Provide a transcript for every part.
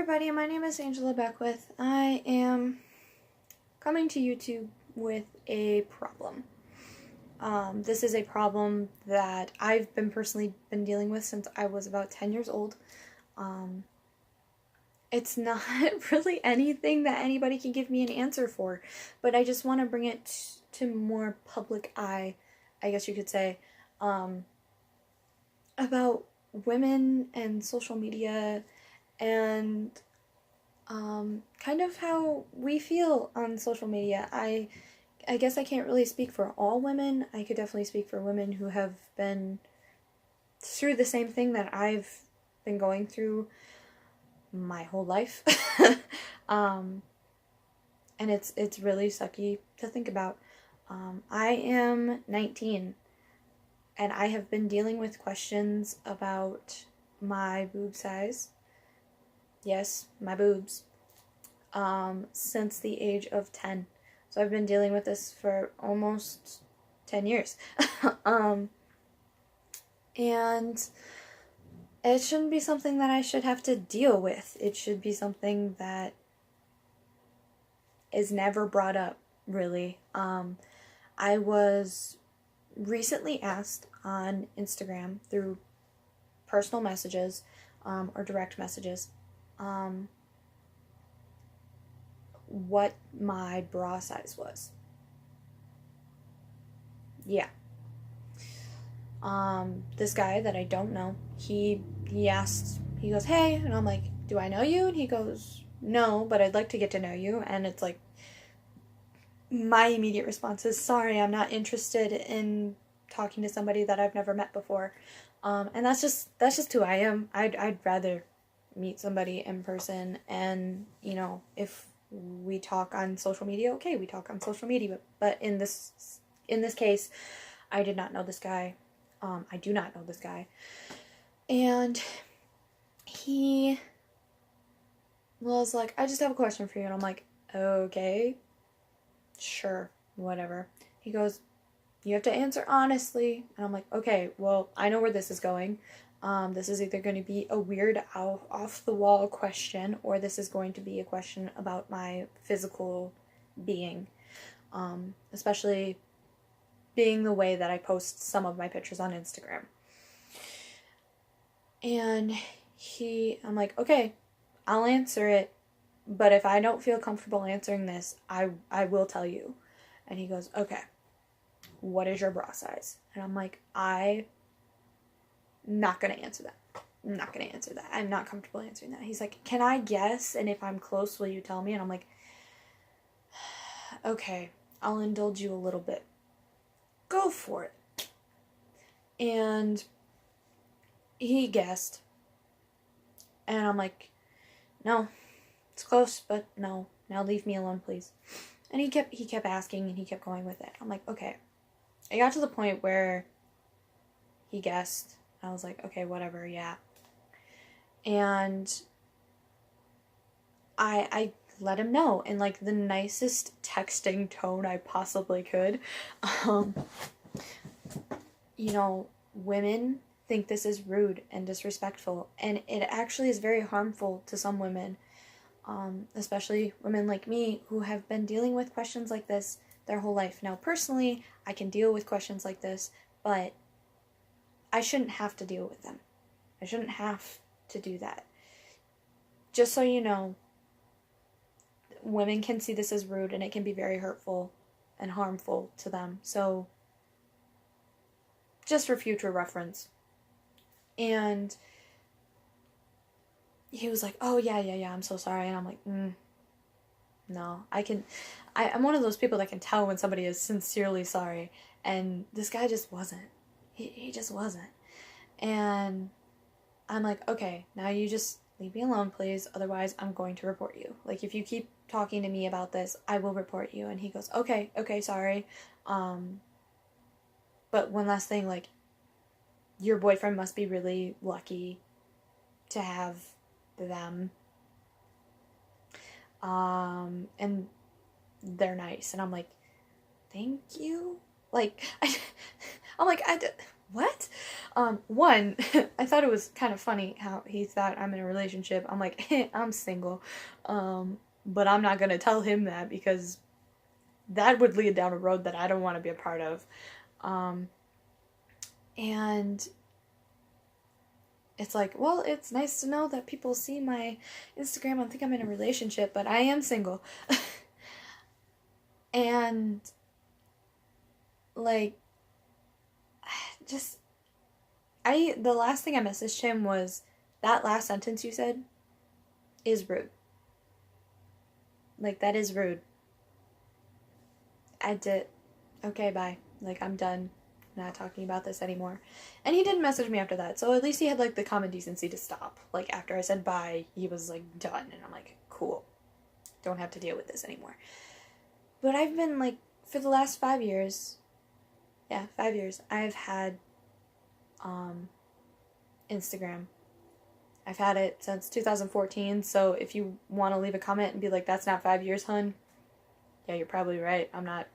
everybody, my name is Angela Beckwith. I am coming to YouTube with a problem. This is a problem that I've personally been dealing with since I was about 10 years old. It's not really anything that anybody can give me an answer for, but I just want to bring it to more public eye, I guess you could say, about women and social media and kind of how we feel on social media. I guess I can't really speak for all women. I could definitely speak for women who have been through the same thing that I've been going through my whole life. And it's really sucky to think about. I am 19 and I have been dealing with questions about my boob size. Yes, my boobs. Since the age of 10. So I've been dealing with this for almost 10 years. And it shouldn't be something that I should have to deal with. It should be something that is never brought up, really. I was recently asked on Instagram through personal messages, or direct messages, what my bra size was. Yeah. This guy that I don't know, he asked, he goes, "Hey," and I'm like, "Do I know you?" And he goes, "No, but I'd like to get to know you." And it's like, my immediate response is, "Sorry, I'm not interested in talking to somebody that I've never met before." And that's just who I am. I'd rather meet somebody in person, and if we talk on social media, okay, we talk on social media. But in this case, I did not know this guy. I do not know this guy, and he was like, "I just have a question for you," and I'm like, "Okay, sure, whatever." He goes, "You have to answer honestly," and I'm like, "Okay, well, I know where this is going. This is either going to be a weird off-the-wall question, or this is going to be a question about my physical being, especially being the way that I post some of my pictures on Instagram." And I'm like, "Okay, I'll answer it, but if I don't feel comfortable answering this, I will tell you." And he goes, "Okay, what is your bra size?" And I'm like, I'm not going to answer that. I'm not going to answer that. I'm not comfortable answering that. He's like, "Can I guess? And if I'm close, will you tell me?" And I'm like, "Okay, I'll indulge you a little bit. Go for it." And he guessed. And I'm like, "No, it's close, but no. Now leave me alone, please." And he kept asking, and he kept going with it. I'm like, "Okay." I got to the point where he guessed. I was like, "Okay, whatever, yeah." And I let him know in like the nicest texting tone I possibly could. Women think this is rude and disrespectful, and it actually is very harmful to some women, especially women like me who have been dealing with questions like this their whole life. Now, personally, I can deal with questions like this, but I shouldn't have to deal with them. I shouldn't have to do that. Just so you know, women can see this as rude, and it can be very hurtful and harmful to them. So, just for future reference. And he was like, "Oh, yeah, I'm so sorry." And I'm like, no, I'm one of those people that can tell when somebody is sincerely sorry. And this guy just wasn't. He just wasn't. And I'm like, "Okay, now you just leave me alone, please. Otherwise, I'm going to report you. Like, if you keep talking to me about this, I will report you." And he goes, Okay, sorry. But one last thing, like, your boyfriend must be really lucky to have them. And they're nice." And I'm like, "Thank you." Like, I'm like, what? One, I thought it was kind of funny how he thought I'm in a relationship. I'm like, I'm single. But I'm not gonna tell him that because that would lead down a road that I don't want to be a part of. And it's like, well, it's nice to know that people see my Instagram and think I'm in a relationship, but I am single. And, like, the last thing I messaged him was, that last sentence you said is rude. Like, that is rude. I did, okay, bye. Like, I'm done. Not talking about this anymore. And he didn't message me after that, so at least he had, like, the common decency to stop. Like, after I said bye, he was, like, done, and I'm like, cool. Don't have to deal with this anymore. But I've been, like, for the last 5 years, 5 years, I've had, Instagram. I've had it since 2014, so if you want to leave a comment and be like, that's not 5 years, hun, yeah, you're probably right. I'm not.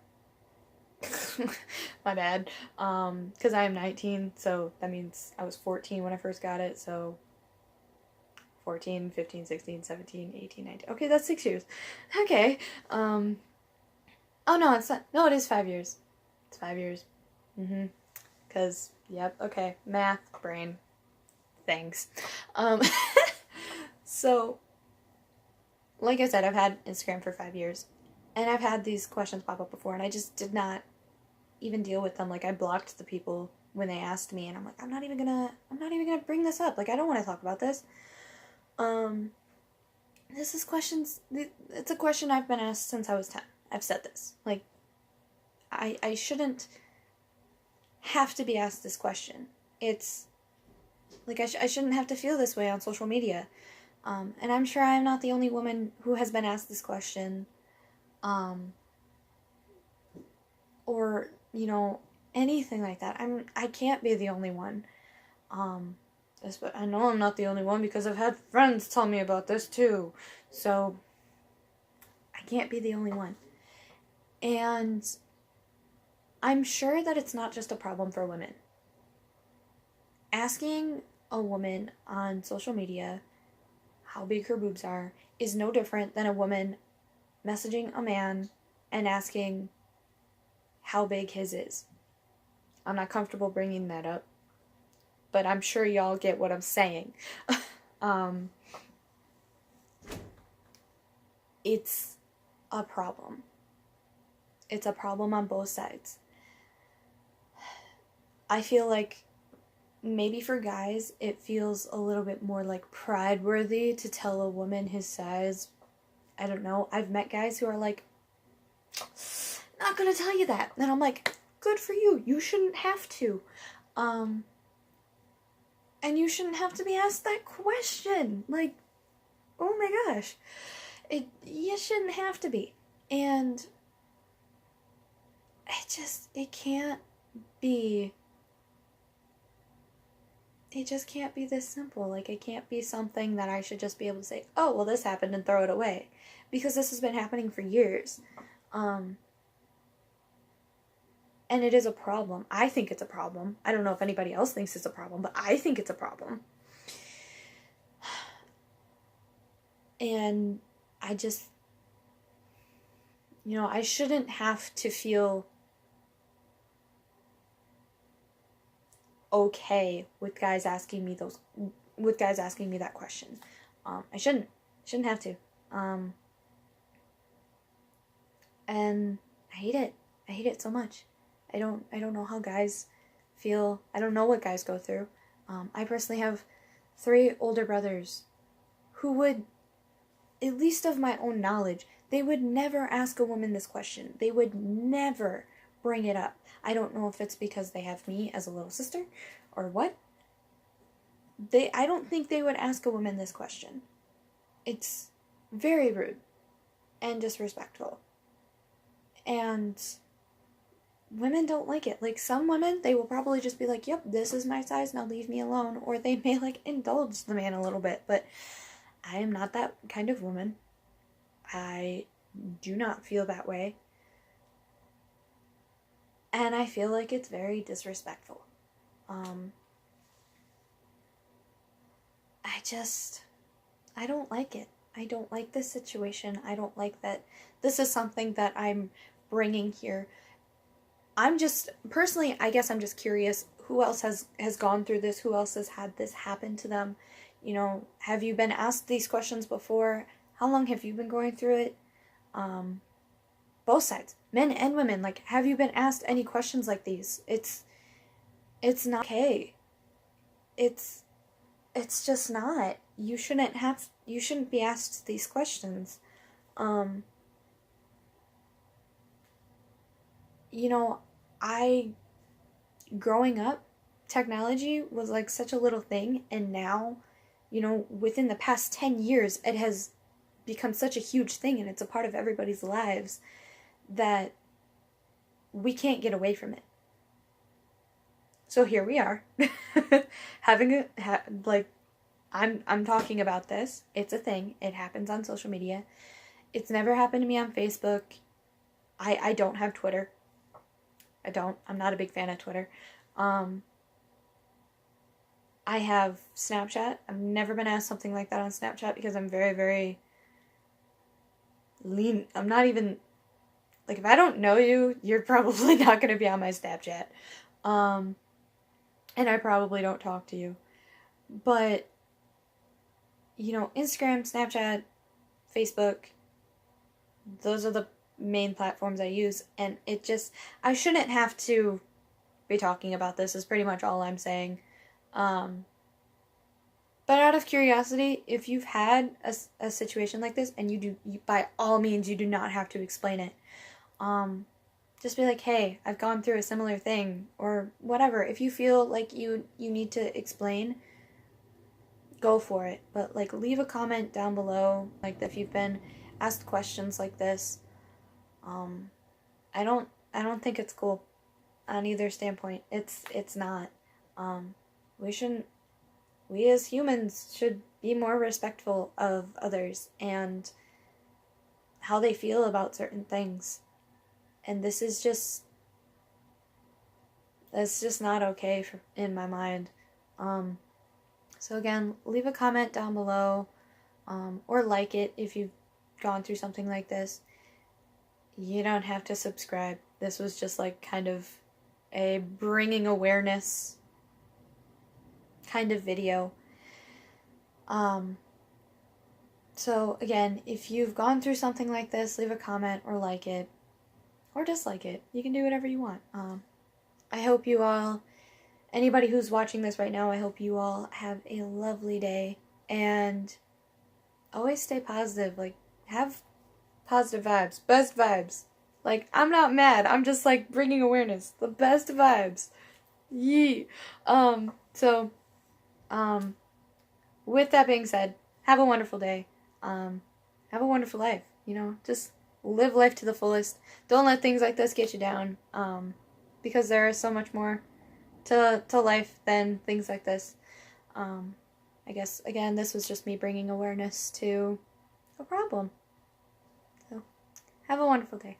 My bad. Because I am 19, so that means I was 14 when I first got it, so 14, 15, 16, 17, 18, 19. Okay, that's 6 years. Okay. Oh, no, it's not. No, it is 5 years. It's 5 years. Because, yep, okay. Math, brain. Thanks. So, like I said, I've had Instagram for 5 years. And I've had these questions pop up before, and I just did not even deal with them. Like, I blocked the people when they asked me, and I'm like, I'm not even gonna bring this up. Like, I don't want to talk about this. This is it's a question I've been asked since I was 10. I've said this. Like, I shouldn't have to be asked this question. It's, like, I shouldn't have to feel this way on social media. And I'm sure I'm not the only woman who has been asked this question. Or, you know, anything like that. I can't be the only one. I know I'm not the only one because I've had friends tell me about this too. So, I can't be the only one. And I'm sure that it's not just a problem for women. Asking a woman on social media how big her boobs are is no different than a woman messaging a man and asking how big his is. I'm not comfortable bringing that up, but I'm sure y'all get what I'm saying. It's a problem. It's a problem on both sides. I feel like maybe for guys, it feels a little bit more like pride-worthy to tell a woman his size. I don't know. I've met guys who are like, not gonna tell you that. And I'm like, good for you. You shouldn't have to. And you shouldn't have to be asked that question. Like, oh my gosh. You shouldn't have to be. And it can't be. It just can't be this simple. Like, it can't be something that I should just be able to say, oh, well, this happened and throw it away. Because this has been happening for years. And it is a problem. I think it's a problem. I don't know if anybody else thinks it's a problem, but I think it's a problem. And I just, you know, I shouldn't have to feel okay with guys asking me that question. I shouldn't have to. And I hate it so much. I don't know how guys feel. I don't know what guys go through. I personally have 3 older brothers who would, at least of my own knowledge, they would never ask a woman this question. They would never bring it up. I don't know if it's because they have me as a little sister or what. I don't think they would ask a woman this question. It's very rude and disrespectful. And women don't like it. Like, some women, they will probably just be like, yep, this is my size, now leave me alone. Or they may, like, indulge the man a little bit. But I am not that kind of woman. I do not feel that way. And I feel like it's very disrespectful. I don't like it. I don't like this situation. I don't like that this is something that I'm bringing here. I'm just, personally, I guess I'm just curious, who else has gone through this? Who else has had this happen to them? You know, have you been asked these questions before? How long have you been going through it? Both sides, men and women, like, have you been asked any questions like these? It's not okay. It's just not. You shouldn't be asked these questions. You know, growing up, technology was like such a little thing, and now, you know, within the past 10 years, it has become such a huge thing, and it's a part of everybody's lives that we can't get away from it. So here we are, having I'm talking about this. It's a thing. It happens on social media. It's never happened to me on Facebook. I don't have Twitter. I'm not a big fan of Twitter. I have Snapchat. I've never been asked something like that on Snapchat because I'm very, very lean. I'm not even, like, if I don't know you, you're probably not going to be on my Snapchat. And I probably don't talk to you. But, you know, Instagram, Snapchat, Facebook, those are the main platforms I use, and I shouldn't have to be talking about this, is pretty much all I'm saying. But out of curiosity, if you've had a situation like this, and you by all means, you do not have to explain it. Just be like, hey, I've gone through a similar thing, or whatever. If you feel like you need to explain, go for it. But, like, leave a comment down below, like, if you've been asked questions like this. I don't think it's cool on either standpoint. It's not. We as humans should be more respectful of others and how they feel about certain things. And that's just not okay in my mind. So again, leave a comment down below, or like it if you've gone through something like this. You don't have to subscribe. This was just like kind of a bringing awareness kind of video. So again, if you've gone through something like this, leave a comment or like it or dislike it. You can do whatever you want. I hope you all, anybody who's watching this right now, I hope you all have a lovely day, and always stay positive. Like, have positive vibes, best vibes. Like, I'm not mad, I'm just like bringing awareness, the best vibes. Yee. With that being said, have a wonderful day. Have a wonderful life. You know, just live life to the fullest. Don't let things like this get you down. Because there is so much more to life than things like this. I guess, again, this was just me bringing awareness to a problem. So, have a wonderful day.